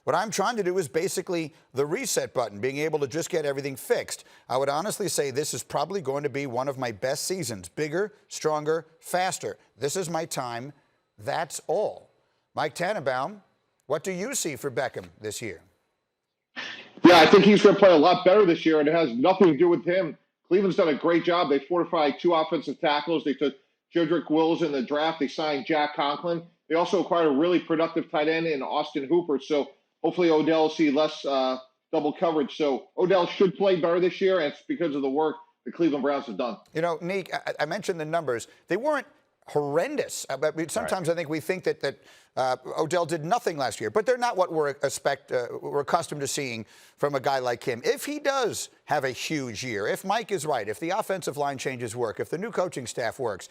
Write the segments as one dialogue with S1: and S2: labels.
S1: What I'm trying to do is basically the reset button, being able to just get everything fixed. I would honestly say this is probably going to be one of my best seasons. Bigger, stronger, faster. This is my time. That's all. Mike Tannenbaum, what do you see for Beckham this year?
S2: Yeah, I think he's going to play a lot better this year, and it has nothing to do with him. Cleveland's done a great job. They fortified 2 offensive tackles. They took Jedrick Wills in the draft. They signed Jack Conklin. They also acquired a really productive tight end in Austin Hooper. So hopefully Odell will see less double coverage. So Odell should play better this year, and it's because of the work the Cleveland Browns have done.
S1: You know, Neek, I mentioned the numbers. They weren't horrendous. Sometimes I think we think that Odell did nothing last year, but they're not what we're accustomed to seeing from a guy like him. If he does have a huge year, if Mike is right, if the offensive line changes work, if the new coaching staff works,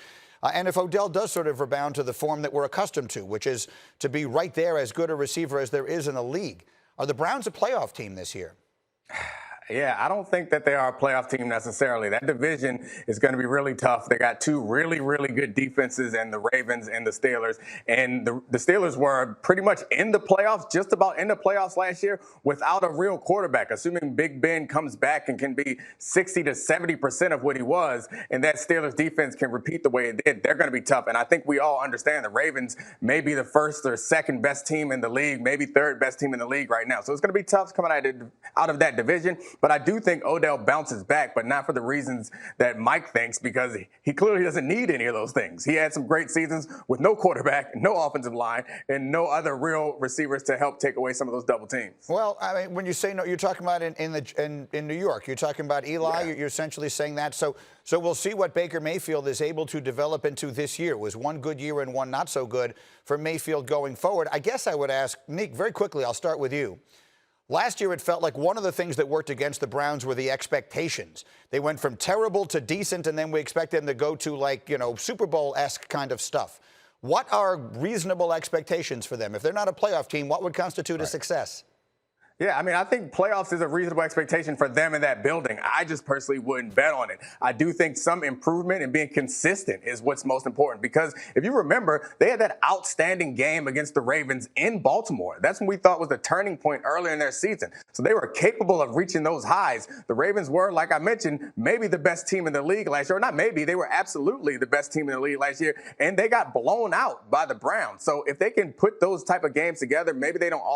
S1: and if Odell does sort of rebound to the form that we're accustomed to, which is to be right there as good a receiver as there is in the league, are the Browns a playoff team this year?
S3: Yeah, I don't think that they are a playoff team necessarily. That division is going to be really tough. They got 2 really, really good defenses in the Ravens and the Steelers. And the Steelers were pretty much in the playoffs, just about in the playoffs last year without a real quarterback. Assuming Big Ben comes back and can be 60 to 70% of what he was, and that Steelers defense can repeat the way it did, they're going to be tough. And I think we all understand the Ravens may be the first or second best team in the league, maybe third best team in the league right now. So it's going to be tough coming out of that division. But I do think Odell bounces back, but not for the reasons that Mike thinks, because he clearly doesn't need any of those things. He had some great seasons with no quarterback, no offensive line, and no other real receivers to help take away some of those double teams.
S1: Well, I mean, when you say no, you're talking about in New York. You're talking about Eli. Yeah. You're essentially saying that. So we'll see what Baker Mayfield is able to develop into this year. It was one good year and one not so good for Mayfield going forward. I guess I would ask, Nick, very quickly, I'll start with you. Last year, it felt like one of the things that worked against the Browns were the expectations. They went from terrible to decent, and then we expect them to go to, like, you know, Super Bowl-esque kind of stuff. What are reasonable expectations for them? If they're not a playoff team, what would constitute a success?
S3: Yeah, I mean, I think playoffs is a reasonable expectation for them in that building. I just personally wouldn't bet on it. I do think some improvement and being consistent is what's most important, because if you remember, they had that outstanding game against the Ravens in Baltimore. That's what we thought was the turning point earlier in their season. So they were capable of reaching those highs. The Ravens were, like I mentioned, maybe the best team in the league last year. Or not maybe, they were absolutely the best team in the league last year, and they got blown out by the Browns. So if they can put those type of games together, maybe they don't